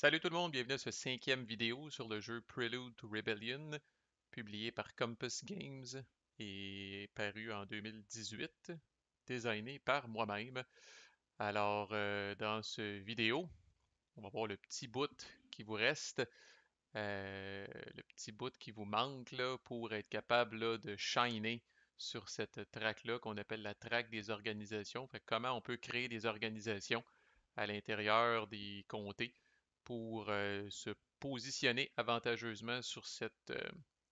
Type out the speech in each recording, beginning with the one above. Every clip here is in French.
Salut tout le monde, bienvenue à ce cinquième vidéo sur le jeu Prelude to Rebellion, publié par Compass Games et paru en 2018, designé par moi-même. Dans ce vidéo, on va voir le petit bout qui vous reste, le petit bout qui vous manque là, pour être capable là, de shiner sur cette track-là qu'on appelle la track des organisations. Fait que comment on peut créer des organisations à l'intérieur des comtés pour se positionner avantageusement sur cette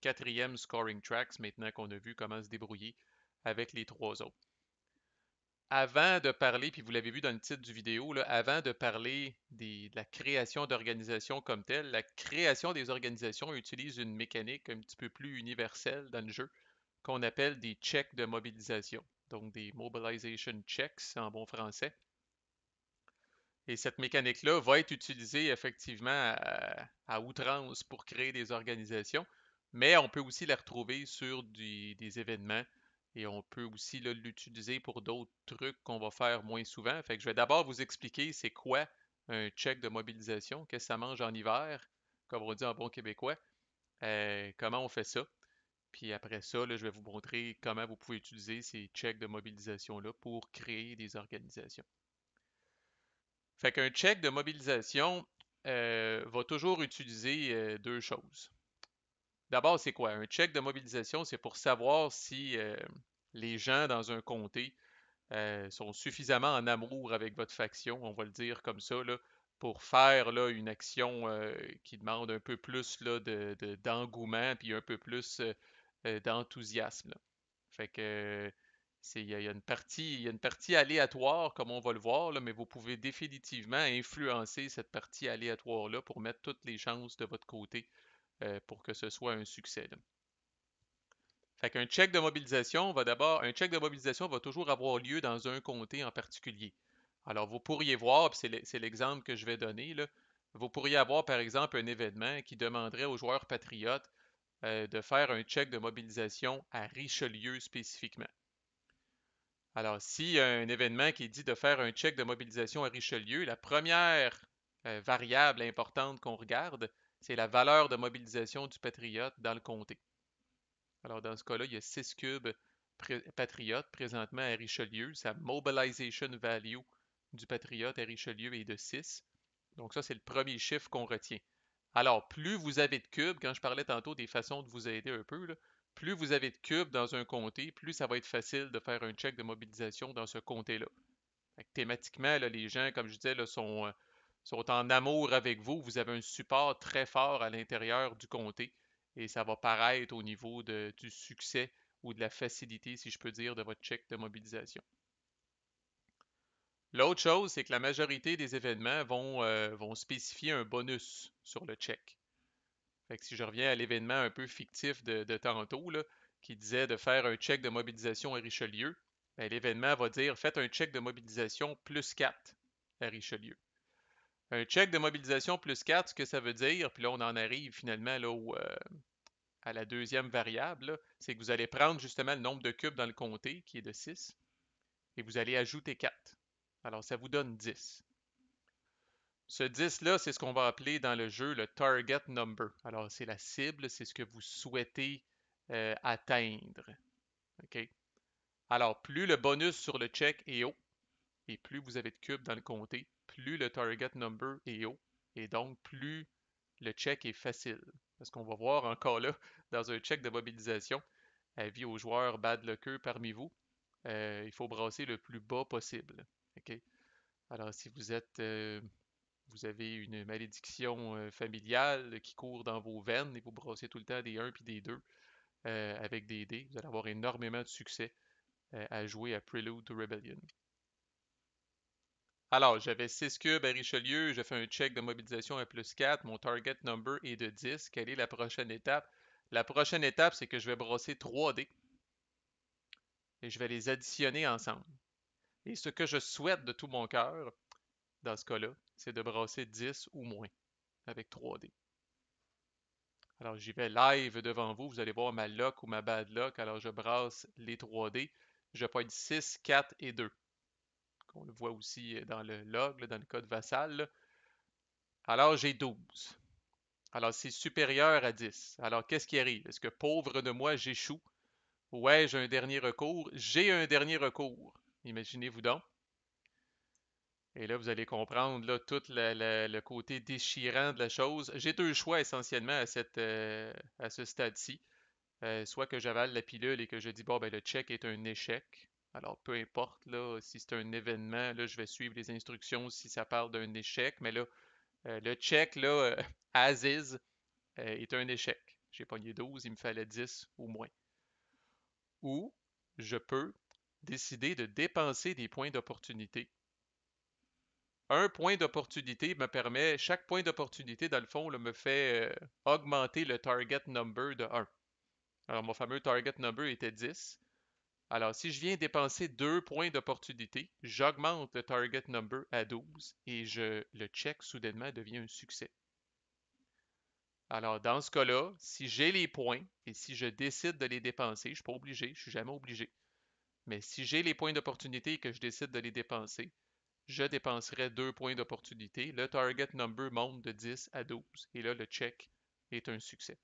quatrième scoring tracks maintenant qu'on a vu comment se débrouiller avec les trois autres. Avant de parler, puis vous l'avez vu dans le titre du vidéo, là, avant de parler de la création d'organisations comme telle, la création des organisations utilise une mécanique un petit peu plus universelle dans le jeu qu'on appelle des checks de mobilisation, donc des mobilization checks en bon français. Et cette mécanique-là va être utilisée effectivement à outrance pour créer des organisations, mais on peut aussi la retrouver sur des événements et on peut aussi l'utiliser pour d'autres trucs qu'on va faire moins souvent. Fait que je vais d'abord vous expliquer c'est quoi un check de mobilisation, qu'est-ce que ça mange en hiver, comme on dit en bon québécois, comment on fait ça. Puis après ça, là, je vais vous montrer comment vous pouvez utiliser ces checks de mobilisation-là pour créer des organisations. Fait qu'un check de mobilisation va toujours utiliser deux choses. D'abord, c'est quoi? Un check de mobilisation, c'est pour savoir si les gens dans un comté sont suffisamment en amour avec votre faction, on va le dire comme ça, là, pour faire là, une action qui demande un peu plus là, d'engouement puis un peu plus d'enthousiasme. Fait que il y a une partie aléatoire, comme on va le voir, là, mais vous pouvez définitivement influencer cette partie aléatoire-là pour mettre toutes les chances de votre côté pour que ce soit un succès, là. Fait qu'un check de mobilisation un check de mobilisation va toujours avoir lieu dans un comté en particulier. Alors, vous pourriez voir, puis c'est l'exemple que je vais donner, là, vous pourriez avoir par exemple un événement qui demanderait aux joueurs patriotes de faire un check de mobilisation à Richelieu spécifiquement. Alors, s'il y a un événement qui dit de faire un check de mobilisation à Richelieu, la première variable importante qu'on regarde, c'est la valeur de mobilisation du patriote dans le comté. Alors, dans ce cas-là, il y a 6 cubes patriotes présentement à Richelieu. Sa mobilization value du patriote à Richelieu est de 6. Donc, ça, c'est le premier chiffre qu'on retient. Alors, plus vous avez de cubes, quand je parlais tantôt des façons de vous aider un peu, là, plus vous avez de cubes dans un comté, plus ça va être facile de faire un check de mobilisation dans ce comté-là. Thématiquement, là, les gens, comme je disais, là, sont en amour avec vous. Vous avez un support très fort à l'intérieur du comté et ça va paraître au niveau du succès ou de la facilité, si je peux dire, de votre check de mobilisation. L'autre chose, c'est que la majorité des événements vont spécifier un bonus sur le check. Fait que si je reviens à l'événement un peu fictif de tantôt, là, qui disait de faire un check de mobilisation à Richelieu, ben, l'événement va dire faites un check de mobilisation plus 4 à Richelieu. Un check de mobilisation plus 4, ce que ça veut dire, puis là on en arrive finalement là, à la deuxième variable, c'est que vous allez prendre justement le nombre de cubes dans le comté, qui est de 6, et vous allez ajouter 4. Alors ça vous donne 10. Ce 10-là, c'est ce qu'on va appeler dans le jeu le target number. Alors, c'est la cible, c'est ce que vous souhaitez atteindre. OK? Alors, plus le bonus sur le check est haut, et plus vous avez de cubes dans le comté, plus le target number est haut, et donc plus le check est facile. Parce qu'on va voir encore là, dans un check de mobilisation, avis aux joueurs bad luckeux parmi vous, il faut brasser le plus bas possible. OK? Alors, si vous avez une malédiction familiale qui court dans vos veines et vous brassez tout le temps des 1 puis des 2 avec des dés. Vous allez avoir énormément de succès à jouer à Prelude to Rebellion. Alors, j'avais 6 cubes à Richelieu, j'ai fait un check de mobilisation à plus 4, mon target number est de 10. Quelle est la prochaine étape? La prochaine étape, c'est que je vais brasser 3 dés et je vais les additionner ensemble. Et ce que je souhaite de tout mon cœur, dans ce cas-là, c'est de brasser 10 ou moins avec 3 dés. Alors, j'y vais live devant vous. Vous allez voir ma luck ou ma bad luck. Alors, je brasse les 3D. Je pointe 6, 4 et 2. On le voit aussi dans le log, là, dans le code vassal, là. Alors, j'ai 12. Alors, c'est supérieur à 10. Alors, qu'est-ce qui arrive? Est-ce que pauvre de moi, j'échoue? Ouais, j'ai un dernier recours. J'ai un dernier recours. Imaginez-vous donc. Et là, vous allez comprendre là, tout le côté déchirant de la chose. J'ai deux choix essentiellement à ce stade-ci. Soit que j'avale la pilule et que je dis, bon, ben, le check est un échec. Alors, peu importe là, si c'est un événement, là, je vais suivre les instructions si ça parle d'un échec. Mais là, le check, là, as is, est un échec. J'ai pogné 12, il me fallait 10 ou moins. Ou je peux décider de dépenser des points d'opportunité. Un point d'opportunité me permet, chaque point d'opportunité, dans le fond, là, me fait augmenter le target number de 1. Alors, mon fameux target number était 10. Alors, si je viens dépenser 2 points d'opportunité, j'augmente le target number à 12 et le check soudainement devient un succès. Alors, dans ce cas-là, si j'ai les points et si je décide de les dépenser, je ne suis pas obligé, je ne suis jamais obligé, mais si j'ai les points d'opportunité et que je décide de les dépenser, je dépenserai 2 points d'opportunité. Le target number monte de 10 à 12 et là, le check est un succès.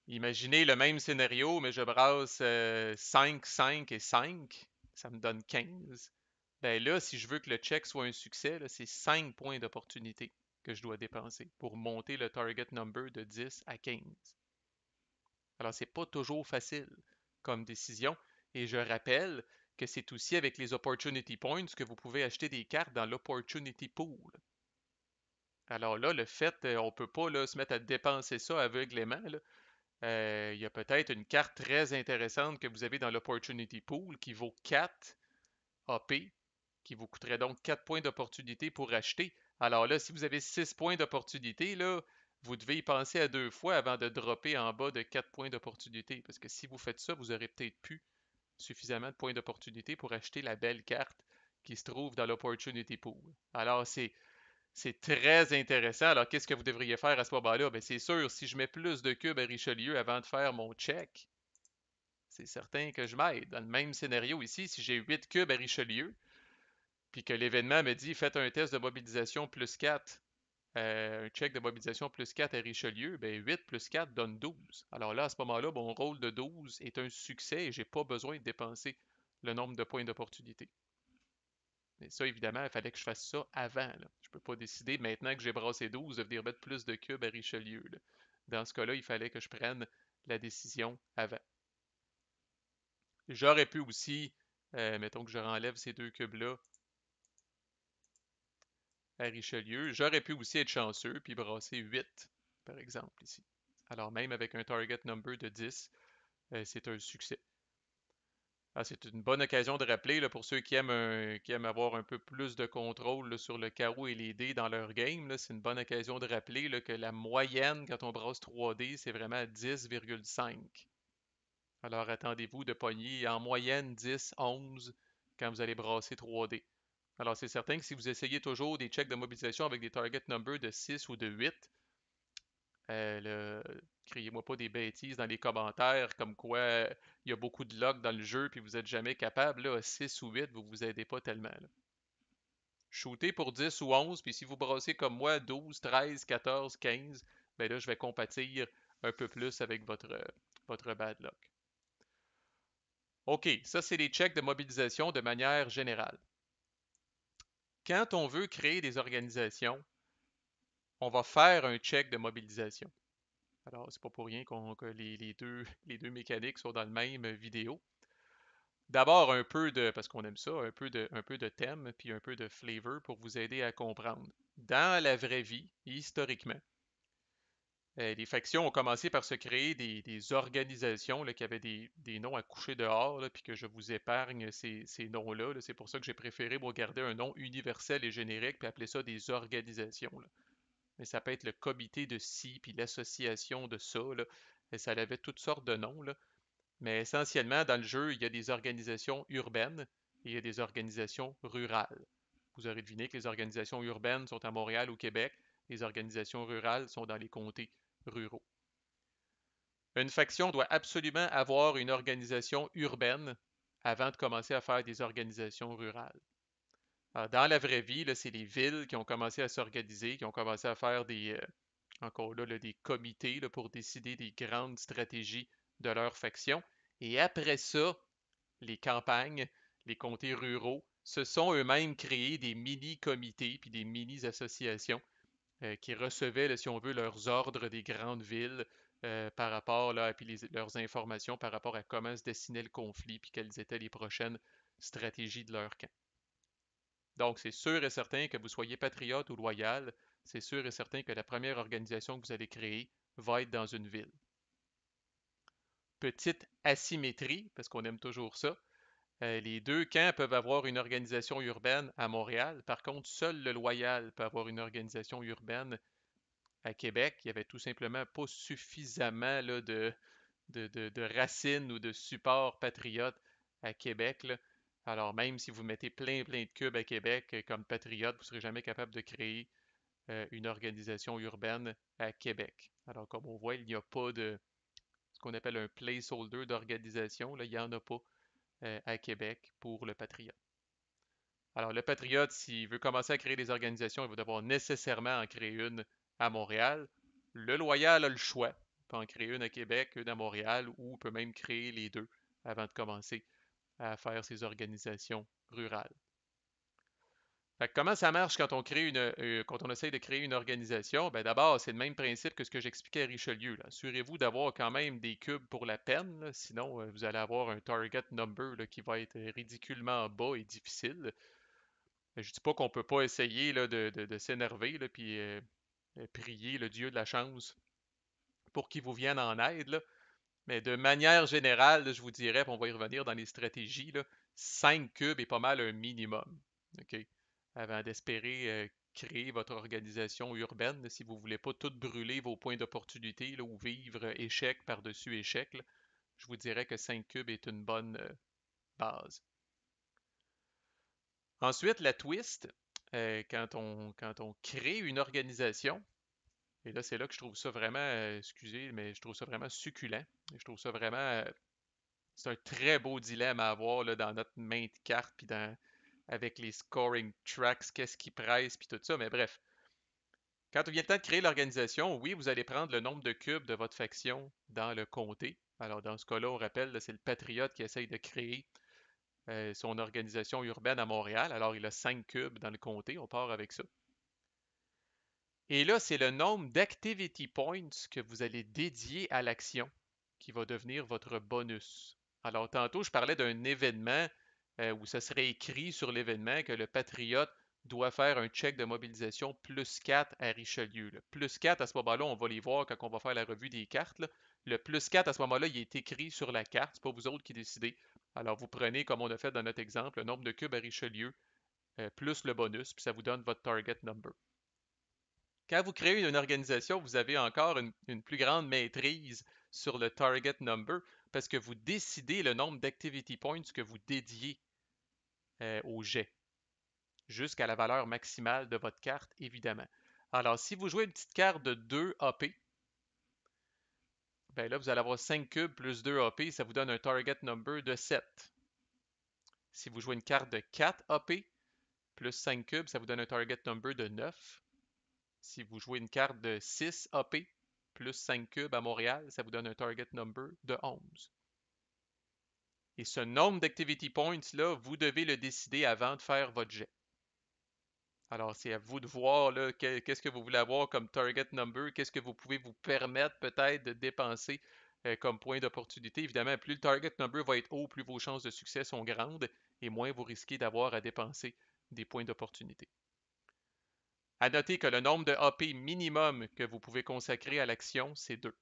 Imaginez le même scénario, mais je brasse 5, 5 et 5. Ça me donne 15. Ben là, si je veux que le check soit un succès, c'est 5 points d'opportunité que je dois dépenser pour monter le target number de 10 à 15. Alors, c'est pas toujours facile comme décision. Et je rappelle que c'est aussi avec les Opportunity Points que vous pouvez acheter des cartes dans l'Opportunity Pool. Alors là, le fait, on ne peut pas là, se mettre à dépenser ça aveuglément. Il y a peut-être une carte très intéressante que vous avez dans l'Opportunity Pool qui vaut 4 AP, qui vous coûterait donc 4 points d'opportunité pour acheter. Alors là, si vous avez 6 points d'opportunité, là, vous devez y penser à deux fois avant de dropper en bas de 4 points d'opportunité. Parce que si vous faites ça, vous aurez peut-être plus suffisamment de points d'opportunité pour acheter la belle carte qui se trouve dans l'Opportunity Pool. Alors, c'est très intéressant. Alors, qu'est-ce que vous devriez faire à ce moment-là? Bien, c'est sûr, si je mets plus de cubes à Richelieu avant de faire mon check, c'est certain que je m'aide. Dans le même scénario ici, si j'ai 8 cubes à Richelieu, puis que l'événement me dit faites un test de mobilisation plus 4, un check de mobilisation plus 4 à Richelieu, bien 8 plus 4 donne 12. Alors là, à ce moment-là, mon rôle de 12 est un succès et je n'ai pas besoin de dépenser le nombre de points d'opportunité. Mais ça, évidemment, il fallait que je fasse ça avant. Là. Je ne peux pas décider maintenant que j'ai brassé 12 de venir mettre plus de cubes à Richelieu. Là. Dans ce cas-là, il fallait que je prenne la décision avant. J'aurais pu aussi, mettons que je renlève ces deux cubes-là à Richelieu, j'aurais pu aussi être chanceux puis brasser 8, par exemple, ici. Alors même avec un target number de 10, c'est un succès. Ah, c'est une bonne occasion de rappeler là, pour ceux qui aiment avoir un peu plus de contrôle là, sur le carreau et les dés dans leur game. C'est une bonne occasion de rappeler là, que la moyenne quand on brasse 3 dés, c'est vraiment 10,5. Alors attendez-vous de pogner en moyenne 10, 11 quand vous allez brasser 3 dés. Alors c'est certain que si vous essayez toujours des checks de mobilisation avec des target numbers de 6 ou de 8, criez-moi pas des bêtises dans les commentaires comme quoi il y a beaucoup de luck dans le jeu puis vous n'êtes jamais capable. Là, 6 ou 8, vous vous aidez pas tellement. Là. Shootez pour 10 ou 11, puis si vous brassez comme moi 12, 13, 14, 15, ben là, je vais compatir un peu plus avec votre bad luck. OK, ça c'est les checks de mobilisation de manière générale. Quand on veut créer des organisations, on va faire un check de mobilisation. Alors, c'est pas pour rien que les deux mécaniques sont dans le même vidéo. D'abord, un peu de, parce qu'on aime ça, un peu de thème, puis un peu de flavor pour vous aider à comprendre. Dans la vraie vie, historiquement, les factions ont commencé par se créer des organisations là, qui avaient des noms à coucher dehors, là, puis que je vous épargne ces noms-là. Là. C'est pour ça que j'ai préféré garder un nom universel et générique, puis appeler ça des organisations. Là. Mais ça peut être le comité de ci, puis l'association de ça. Là. Et ça avait toutes sortes de noms. Là. Mais essentiellement, dans le jeu, il y a des organisations urbaines et il y a des organisations rurales. Vous aurez deviné que les organisations urbaines sont à Montréal ou Québec, les organisations rurales sont dans les comtés ruraux. Une faction doit absolument avoir une organisation urbaine avant de commencer à faire des organisations rurales. Alors, dans la vraie vie, là, c'est les villes qui ont commencé à s'organiser, qui ont commencé à faire encore là, des comités là, pour décider des grandes stratégies de leur faction. Et après ça, les campagnes, les comtés ruraux, se sont eux-mêmes créés des mini-comités puis des mini-associations qui recevaient, là, si on veut, leurs ordres des grandes villes par rapport, là, puis leurs informations par rapport à comment se dessinait le conflit puis quelles étaient les prochaines stratégies de leur camp. Donc, c'est sûr et certain que vous soyez patriote ou loyal, c'est sûr et certain que la première organisation que vous allez créer va être dans une ville. Petite asymétrie, parce qu'on aime toujours ça. Les deux camps peuvent avoir une organisation urbaine à Montréal. Par contre, seul le loyal peut avoir une organisation urbaine à Québec. Il n'y avait tout simplement pas suffisamment là, de racines ou de supports patriotes à Québec, là. Alors même si vous mettez plein de cubes à Québec comme patriote, vous ne serez jamais capable de créer une organisation urbaine à Québec. Alors comme on voit, il n'y a pas de ce qu'on appelle un placeholder d'organisation. Là, il n'y en a pas à Québec pour le patriote. Alors le patriote, s'il veut commencer à créer des organisations, il va devoir nécessairement en créer une à Montréal. Le loyal a le choix. Il peut en créer une à Québec, une à Montréal, ou peut même créer les deux avant de commencer à faire ses organisations rurales. Fait que comment ça marche quand quand on essaye de créer une organisation? Ben d'abord, c'est le même principe que ce que j'expliquais à Richelieu. Assurez-vous d'avoir quand même des cubes pour la peine, là. Sinon vous allez avoir un target number là, qui va être ridiculement bas et difficile. Je dis pas qu'on peut pas essayer là, de s'énerver puis prier le dieu de la chance pour qu'il vous vienne en aide, là. Mais de manière générale, là, je vous dirais, puis on va y revenir dans les stratégies, là, 5 cubes est pas mal un minimum. OK? Avant d'espérer créer votre organisation urbaine, là, si vous ne voulez pas tout brûler vos points d'opportunité ou vivre échec par-dessus échec, là, je vous dirais que 5 cubes est une bonne base. Ensuite, la twist, quand on crée une organisation, et là c'est là que je trouve ça vraiment, excusez, mais je trouve ça vraiment succulent. Je trouve ça vraiment, c'est un très beau dilemme à avoir là, dans notre main de carte, puis avec les scoring tracks, qu'est-ce qui presse, puis tout ça. Mais bref, quand il vient le temps de créer l'organisation, oui, vous allez prendre le nombre de cubes de votre faction dans le comté. Alors dans ce cas-là, on rappelle, c'est le patriote qui essaye de créer son organisation urbaine à Montréal. Alors, il a 5 cubes dans le comté. On part avec ça. Et là, c'est le nombre d'activity points que vous allez dédier à l'action qui va devenir votre bonus. Alors, tantôt, je parlais d'un événement où ça serait écrit sur l'événement que le patriote doit faire un check de mobilisation plus 4 à Richelieu. Le plus 4, à ce moment-là, on va les voir quand on va faire la revue des cartes, là. Le plus 4, à ce moment-là, il est écrit sur la carte. C'est pas vous autres qui décidez. Alors, vous prenez, comme on a fait dans notre exemple, le nombre de cubes à Richelieu plus le bonus, puis ça vous donne votre target number. Quand vous créez une organisation, vous avez encore une plus grande maîtrise sur le target number parce que vous décidez le nombre d'activity points que vous dédiez au jet, jusqu'à la valeur maximale de votre carte, évidemment. Alors, si vous jouez une petite carte de 2 AP, ben là, vous allez avoir 5 cubes plus 2 AP, ça vous donne un target number de 7. Si vous jouez une carte de 4 AP, plus 5 cubes, ça vous donne un target number de 9. Si vous jouez une carte de 6 AP, plus 5 cubes à Montréal, ça vous donne un target number de 11. Et ce nombre d'activity points-là, vous devez le décider avant de faire votre jet. Alors, c'est à vous de voir là, qu'est-ce que vous voulez avoir comme target number, qu'est-ce que vous pouvez vous permettre peut-être de dépenser comme point d'opportunité. Évidemment, plus le target number va être haut, plus vos chances de succès sont grandes et moins vous risquez d'avoir à dépenser des points d'opportunité. À noter que le nombre de AP minimum que vous pouvez consacrer à l'action, c'est 2.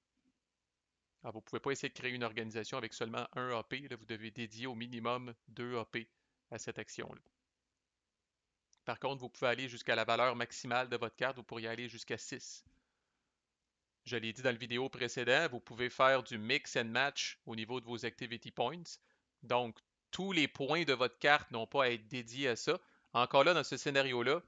Alors, vous ne pouvez pas essayer de créer une organisation avec seulement 1 AP. Là, vous devez dédier au minimum 2 AP à cette action-là. Par contre, vous pouvez aller jusqu'à la valeur maximale de votre carte. Vous pourriez aller jusqu'à 6. Je l'ai dit dans le vidéo précédent, vous pouvez faire du mix and match au niveau de vos activity points. Donc, tous les points de votre carte n'ont pas à être dédiés à ça. Encore là, dans ce scénario-là,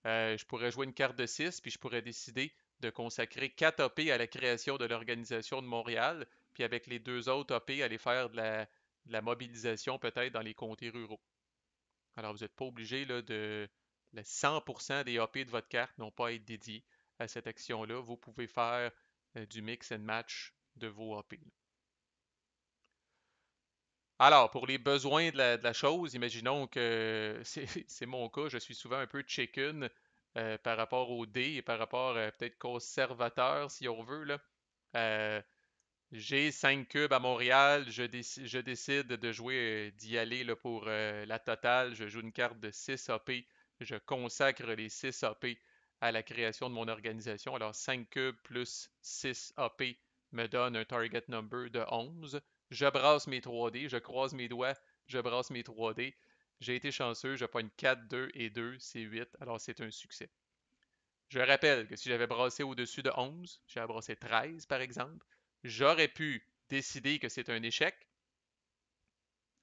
je pourrais jouer une carte de 6, puis je pourrais décider de consacrer 4 AP à la création de l'organisation de Montréal, puis avec les 2 autres AP, aller faire de la mobilisation peut-être dans les comtés ruraux. Alors, vous n'êtes pas obligé là, de... Le 100% des AP de votre carte n'ont pas à être dédiés à cette action-là. Vous pouvez faire du mix and match de vos AP. Alors, pour les besoins de la chose, imaginons que c'est mon cas, je suis souvent un peu chicken par rapport au dé et par rapport peut-être conservateur, si on veut, là. Euh, j'ai 5 cubes à Montréal, je décide de jouer, d'y aller là, pour la totale. Je joue une carte de 6 AP, je consacre les 6 AP à la création de mon organisation. Alors 5 cubes plus 6 AP me donne un target number de 11. Je brasse mes 3D, je croise mes doigts, je brasse mes 3D. J'ai été chanceux, je pogne 4, 2 et 2, c'est 8, alors c'est un succès. Je rappelle que si j'avais brassé au-dessus de 11, j'avais brassé 13 par exemple, j'aurais pu décider que c'est un échec.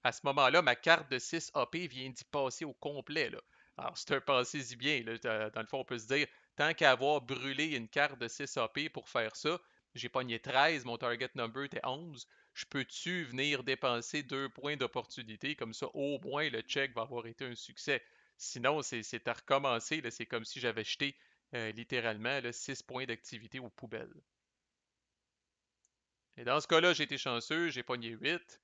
À ce moment-là, ma carte de 6 AP vient d'y passer au complet, là. Alors, c'est un passez-y bien, là. Dans le fond, on peut se dire, tant qu'à avoir brûlé une carte de 6 AP pour faire ça, j'ai pogné 13, mon target number était 11. Je peux-tu venir dépenser 2 points d'opportunité? Comme ça, au moins, le check va avoir été un succès. Sinon, c'est à recommencer, là. C'est comme si j'avais jeté littéralement là, 6 points d'activité aux poubelles. Et dans ce cas-là, j'ai été chanceux, j'ai pogné 8.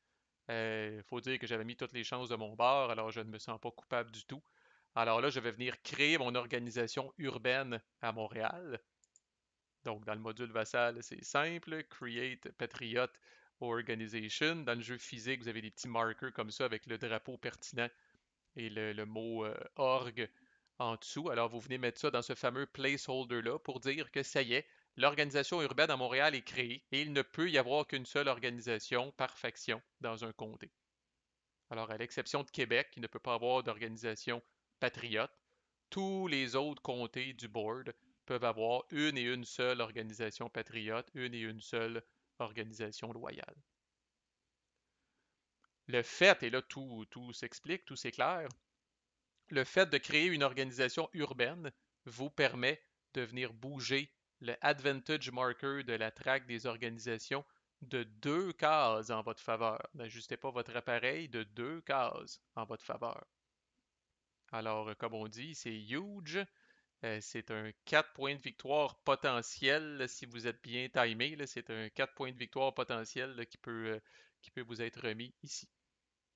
Il faut dire que j'avais mis toutes les chances de mon bord, alors je ne me sens pas coupable du tout. Alors là, je vais venir créer mon organisation urbaine à Montréal. Donc, dans le module Vassal, c'est simple. Create Patriot Organization. Dans le jeu physique, vous avez des petits marqueurs comme ça avec le drapeau pertinent et le mot org en dessous. Alors, vous venez mettre ça dans ce fameux placeholder-là pour dire que ça y est, l'organisation urbaine à Montréal est créée et il ne peut y avoir qu'une seule organisation par faction dans un comté. Alors, à l'exception de Québec, qui ne peut pas avoir d'organisation patriote, tous les autres comtés du board peuvent avoir une et une seule organisation patriote, une et une seule organisation loyale. Le fait, et là tout s'explique, tout s'éclaire, le fait de créer une organisation urbaine vous permet de venir bouger le advantage marker de la traque des organisations de 2 cases en votre faveur. N'ajustez pas votre appareil de 2 cases en votre faveur. Alors, comme on dit, c'est huge. C'est un 4 points de victoire potentiel si vous êtes bien timé. C'est un 4 points de victoire potentiel qui peut vous être remis ici.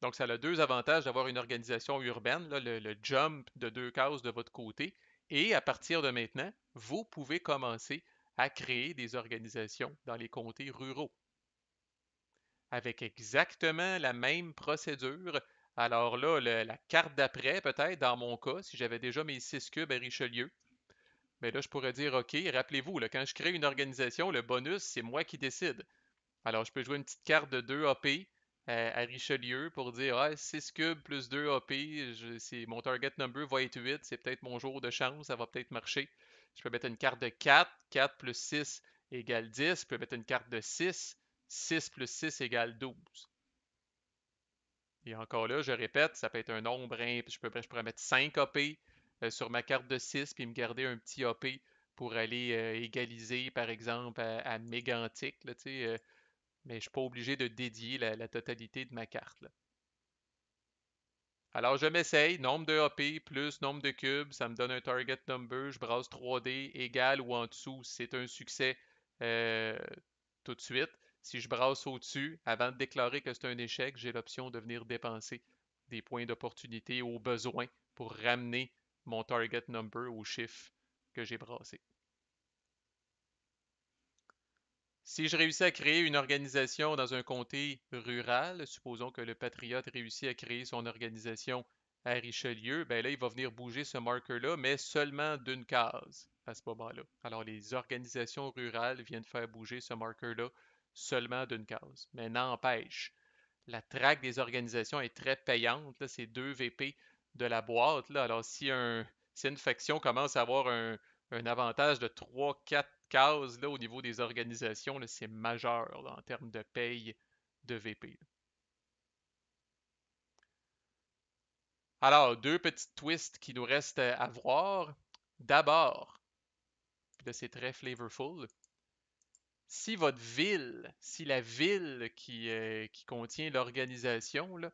Donc, ça a deux avantages d'avoir une organisation urbaine, là, le jump de 2 cases de votre côté. Et à partir de maintenant, vous pouvez commencer à créer des organisations dans les comtés ruraux avec exactement la même procédure. Alors là, la carte d'après, peut-être, dans mon cas, si j'avais déjà mes 6 cubes à Richelieu, mais là, je pourrais dire, OK, rappelez-vous, là, quand je crée une organisation, le bonus, c'est moi qui décide. Alors, je peux jouer une petite carte de 2 AP à Richelieu pour dire, ah, 6 cubes plus 2 AP, mon target number va être 8, c'est peut-être mon jour de chance, ça va peut-être marcher. Je peux mettre une carte de 4, 4 plus 6 égale 10. Je peux mettre une carte de 6, 6 plus 6 égale 12. Et encore là, je répète, ça peut être un nombre, je pourrais mettre 5 AP sur ma carte de 6 puis me garder un petit AP pour aller égaliser, par exemple, à mégantique, là, mais je ne suis pas obligé de dédier la totalité de ma carte, là. Alors, je m'essaye, nombre de AP plus nombre de cubes, ça me donne un target number, je brasse 3D égal ou en dessous, c'est un succès euh, tout de suite. Si je brasse au-dessus, avant de déclarer que c'est un échec, j'ai l'option de venir dépenser des points d'opportunité au besoin pour ramener mon target number au chiffre que j'ai brassé. Si je réussis à créer une organisation dans un comté rural, supposons que le patriote réussit à créer son organisation à Richelieu, ben là, il va venir bouger ce marker-là, mais seulement d'une case à ce moment-là. Alors, les organisations rurales viennent faire bouger ce marker-là seulement d'une case. Mais n'empêche, la traque des organisations est très payante. C'est 2 VP de la boîte. Là. Alors, si une faction commence à avoir un avantage de 3-4 cases là, au niveau des organisations, c'est majeur là, en termes de paye de VP. Alors, deux petites twists qui nous restent à voir. D'abord, puis là c'est très flavorful, si votre ville, si la ville qui contient l'organisation, là,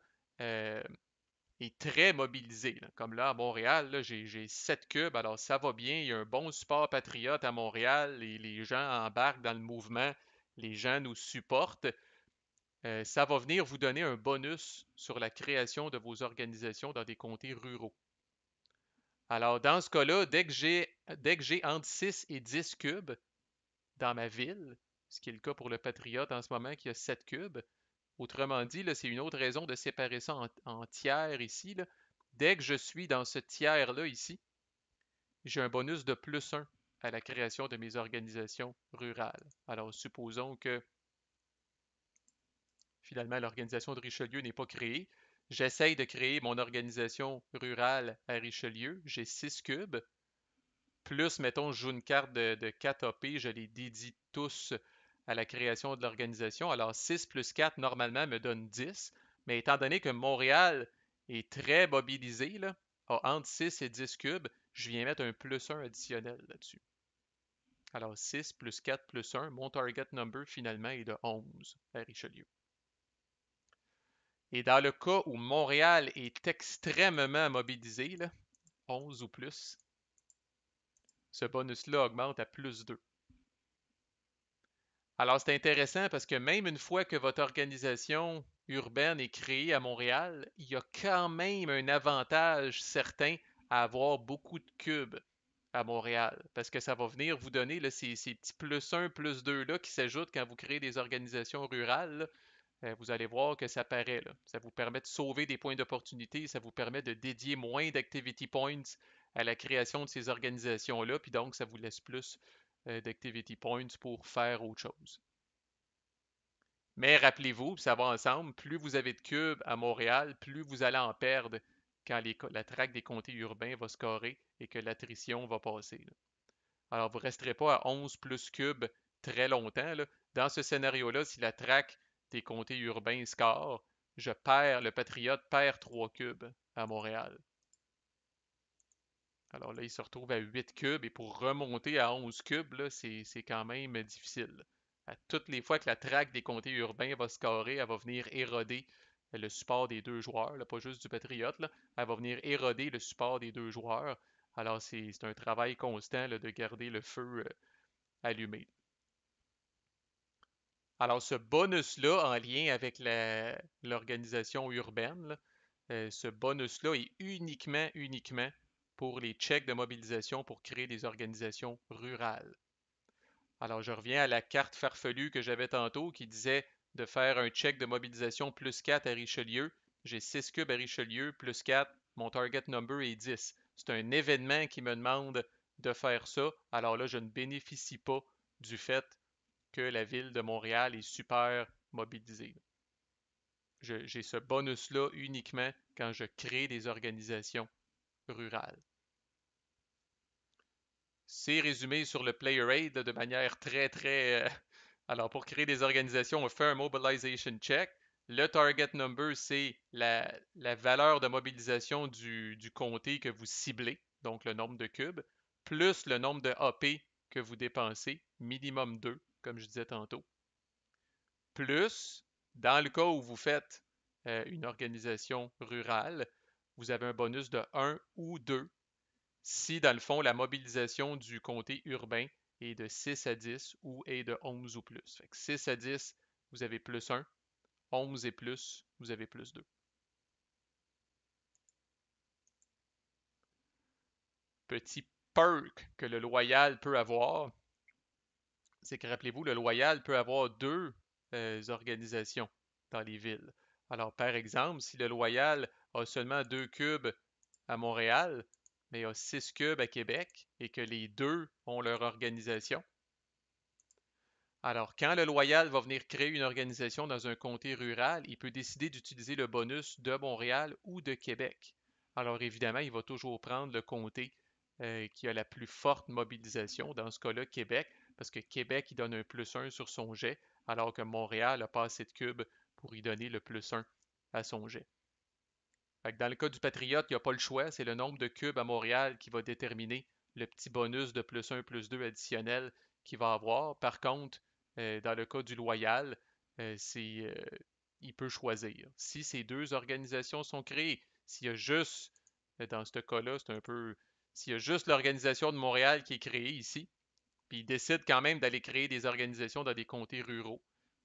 est très mobilisé, là. Comme là, à Montréal, là, j'ai 7 cubes, alors ça va bien. Il y a un bon support patriote à Montréal. Les gens embarquent dans le mouvement. Les gens nous supportent. Ça va venir vous donner un bonus sur la création de vos organisations dans des comtés ruraux. Alors, dans ce cas-là, dès que j'ai entre 6 et 10 cubes dans ma ville, ce qui est le cas pour le Patriote en ce moment qui a 7 cubes, autrement dit, là, c'est une autre raison de séparer ça en tiers ici, là. Dès que je suis dans ce tiers-là ici, j'ai un bonus de +1 à la création de mes organisations rurales. Alors, supposons que finalement l'organisation de Richelieu n'est pas créée. J'essaye de créer mon organisation rurale à Richelieu. J'ai 6 cubes. Plus, mettons, je joue une carte de 4 AP, je les dédie tous à la création de l'organisation. Alors 6 plus 4, normalement, me donne 10. Mais étant donné que Montréal est très mobilisé, là, a entre 6 et 10 cubes, je viens mettre un +1 additionnel là-dessus. Alors 6 plus 4 plus 1, mon target number finalement est de 11 à Richelieu. Et dans le cas où Montréal est extrêmement mobilisé, là, 11 ou plus, ce bonus-là augmente à +2. Alors, c'est intéressant parce que même une fois que votre organisation urbaine est créée à Montréal, il y a quand même un avantage certain à avoir beaucoup de cubes à Montréal parce que ça va venir vous donner là, ces petits +1, +2 là qui s'ajoutent quand vous créez des organisations rurales. Là. Vous allez voir que ça paraît. Là. Ça vous permet de sauver des points d'opportunité, ça vous permet de dédier moins d'activity points à la création de ces organisations-là, puis donc ça vous laisse plus d'activity points pour faire autre chose. Mais rappelez-vous, ça va ensemble, plus vous avez de cubes à Montréal, plus vous allez en perdre quand la traque des comtés urbains va scorer et que l'attrition va passer. Là. Alors, vous ne resterez pas à 11 plus cubes très longtemps. Là. Dans ce scénario-là, si la traque des comtés urbains score, le Patriote perd 3 cubes à Montréal. Alors là, il se retrouve à 8 cubes et pour remonter à 11 cubes, c'est quand même difficile. À toutes les fois que la traque des comtés urbains va scorer, elle va venir éroder le support des deux joueurs, là, pas juste du Patriote, là. Elle va venir éroder le support des deux joueurs. Alors c'est un travail constant là, de garder le feu allumé. Alors ce bonus-là, en lien avec l'organisation urbaine, là, ce bonus-là est uniquement pour les checks de mobilisation pour créer des organisations rurales. Alors, je reviens à la carte farfelue que j'avais tantôt qui disait de faire un check de mobilisation +4 à Richelieu. J'ai 6 cubes à Richelieu, +4, mon target number est 10. C'est un événement qui me demande de faire ça. Alors là, je ne bénéficie pas du fait que la ville de Montréal est super mobilisée. J'ai ce bonus-là uniquement quand je crée des organisations rurales. C'est résumé sur le Player Aid de manière très. Alors, pour créer des organisations, on fait un mobilization check. Le target number, c'est la valeur de mobilisation du comté que vous ciblez, donc le nombre de cubes, plus le nombre de AP que vous dépensez, minimum 2, comme je disais tantôt. Plus, dans le cas où vous faites une organisation rurale, vous avez un bonus de 1 ou 2 si, dans le fond, la mobilisation du comté urbain est de 6 à 10 ou est de 11 ou plus. Fait que 6 à 10, vous avez +1. 11 et plus, vous avez +2. Petit perk que le loyal peut avoir, c'est que rappelez-vous, le loyal peut avoir deux organisations dans les villes. Alors, par exemple, si le loyal a seulement 2 cubes à Montréal, mais a 6 cubes à Québec et que les deux ont leur organisation, alors quand le loyal va venir créer une organisation dans un comté rural, il peut décider d'utiliser le bonus de Montréal ou de Québec. Alors évidemment, il va toujours prendre le comté qui a la plus forte mobilisation, dans ce cas-là Québec, parce que Québec, il donne un +1 sur son jet, alors que Montréal n'a pas assez de cubes pour y donner le +1 à son jet. Fait que dans le cas du Patriote, il n'y a pas le choix, c'est le nombre de cubes à Montréal qui va déterminer le petit bonus de +1, +2 additionnel qu'il va avoir. Par contre, dans le cas du Loyal, il peut choisir. Si ces deux organisations sont créées, S'il y a juste, dans ce cas-là, c'est un peu, s'il y a juste l'organisation de Montréal qui est créée ici, puis il décide quand même d'aller créer des organisations dans des comtés ruraux,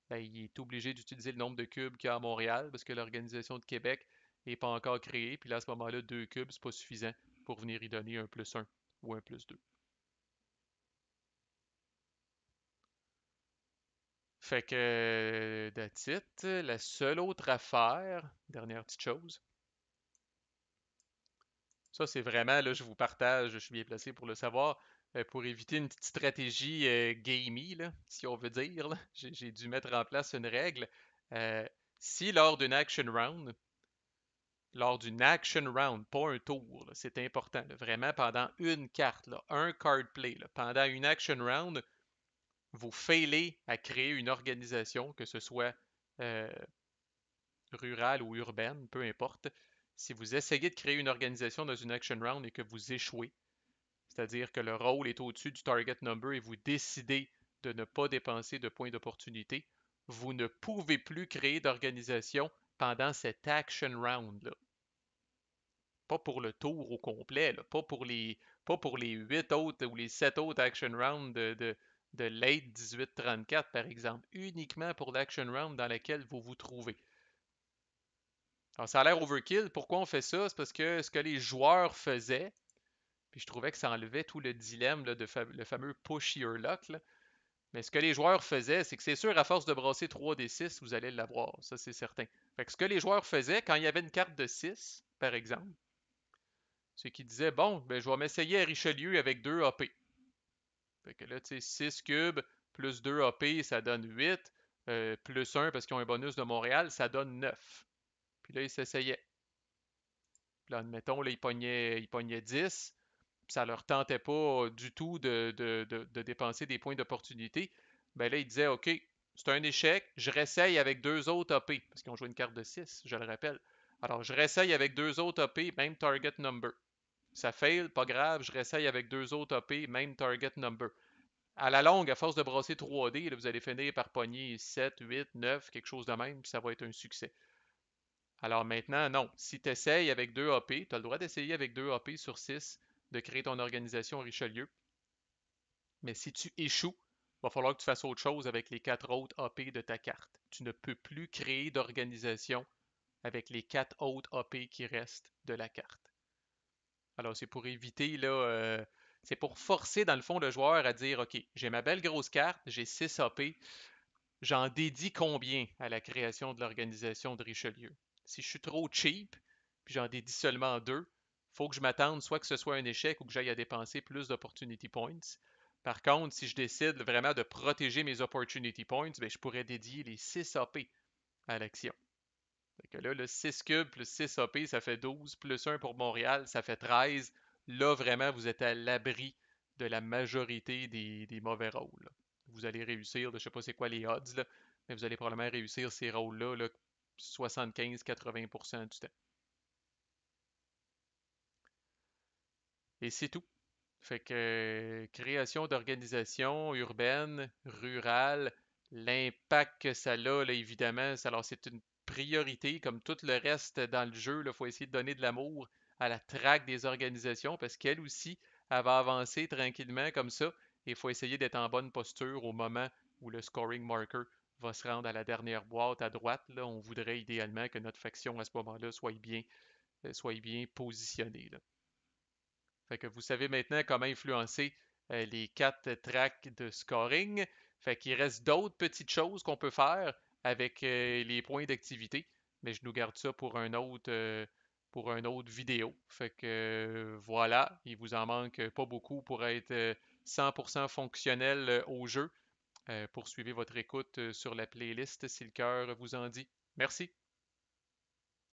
ben, il est obligé d'utiliser le nombre de cubes qu'il y a à Montréal parce que l'organisation de Québec n'est pas encore créée. Puis là, à ce moment-là, 2 cubes, c'est pas suffisant pour venir y donner un plus un ou un plus 2. Fait que, that's it. La seule autre affaire, dernière petite chose, ça c'est vraiment, là, je vous partage, je suis bien placé pour le savoir, pour éviter une petite stratégie gamey, là, si on veut dire, là. J'ai dû mettre en place une règle. Euh, Si lors d'une action round, pas un tour, là, c'est important, là, vraiment pendant une carte, là, un card play, là, pendant une action round, vous failez à créer une organisation, que ce soit euh, rurale ou urbaine, peu importe. Si vous essayez de créer une organisation dans une action round et que vous échouez, c'est-à-dire que le rôle est au-dessus du target number et vous décidez de ne pas dépenser de points d'opportunité, vous ne pouvez plus créer d'organisation pendant cette action round-là. Pas pour le tour au complet, là, pas pour les 8 autres ou les 7 autres action rounds de late 18-34, par exemple. Uniquement pour l'action round dans laquelle vous vous trouvez. Alors, ça a l'air overkill. Pourquoi on fait ça? C'est parce que ce que les joueurs faisaient, puis je trouvais que ça enlevait tout le dilemme là, le fameux push your luck. Là. Mais ce que les joueurs faisaient, c'est que c'est sûr, à force de brasser 3 des 6, vous allez l'avoir. Ça, c'est certain. Fait que ce que les joueurs faisaient, quand il y avait une carte de 6, par exemple, c'est qu'ils disaient, bon, ben, je vais m'essayer à Richelieu avec 2 AP. Fait que là, tu sais, 6 cubes plus 2 AP, ça donne 8. Plus 1 parce qu'ils ont un bonus de Montréal, ça donne 9. Puis là, ils s'essayaient. Puis là, admettons, là, ils pognaient 10. Puis ça leur tentait pas du tout de dépenser des points d'opportunité. Ben là, ils disaient, OK, c'est un échec, je réessaye avec 2 autres AP, parce qu'ils ont joué une carte de 6, je le rappelle. Alors, je réessaye avec 2 autres AP, même target number. Ça fail, pas grave, je réessaye avec 2 autres AP, même target number. À la longue, à force de brasser 3D, là, vous allez finir par pogner 7, 8, 9, quelque chose de même, puis ça va être un succès. Alors maintenant, non. Si tu essayes avec 2 AP, tu as le droit d'essayer avec 2 AP sur 6 de créer ton organisation Richelieu. Mais si tu échoues, il va falloir que tu fasses autre chose avec les 4 autres AP de ta carte. Tu ne peux plus créer d'organisation avec les 4 autres AP qui restent de la carte. Alors, c'est pour éviter, là, c'est pour forcer, dans le fond, le joueur à dire, OK, j'ai ma belle grosse carte, j'ai 6 AP, j'en dédie combien à la création de l'organisation de Richelieu? Si je suis trop cheap, puis j'en dédie seulement 2, il faut que je m'attende soit que ce soit un échec ou que j'aille à dépenser plus d'opportunity points. Par contre, si je décide vraiment de protéger mes opportunity points, ben, je pourrais dédier les 6 AP à l'action. Fait que là, le 6 cubes plus 6 AP, ça fait 12, plus 1 pour Montréal, ça fait 13. Là, vraiment, vous êtes à l'abri de la majorité des mauvais rôles. Vous allez réussir, je ne sais pas c'est quoi les odds, là, mais vous allez probablement réussir ces rôles-là 75-80% du temps. Et c'est tout. Fait que création d'organisations urbaines, rurales, l'impact que ça a, là, évidemment, alors c'est une priorité, comme tout le reste dans le jeu. Il faut essayer de donner de l'amour à la traque des organisations parce qu'elle aussi, elle va avancer tranquillement comme ça. Et il faut essayer d'être en bonne posture au moment où le scoring marker va se rendre à la dernière boîte à droite. Là, on voudrait idéalement que notre faction à ce moment-là soit bien positionnée. Là. Fait que vous savez maintenant comment influencer les 4 tracks de scoring. Fait qu'il reste d'autres petites choses qu'on peut faire avec les points d'activité, mais je nous garde ça pour un autre vidéo. Fait que voilà, il vous en manque pas beaucoup pour être 100% fonctionnel au jeu. Poursuivez votre écoute sur la playlist si le cœur vous en dit. Merci.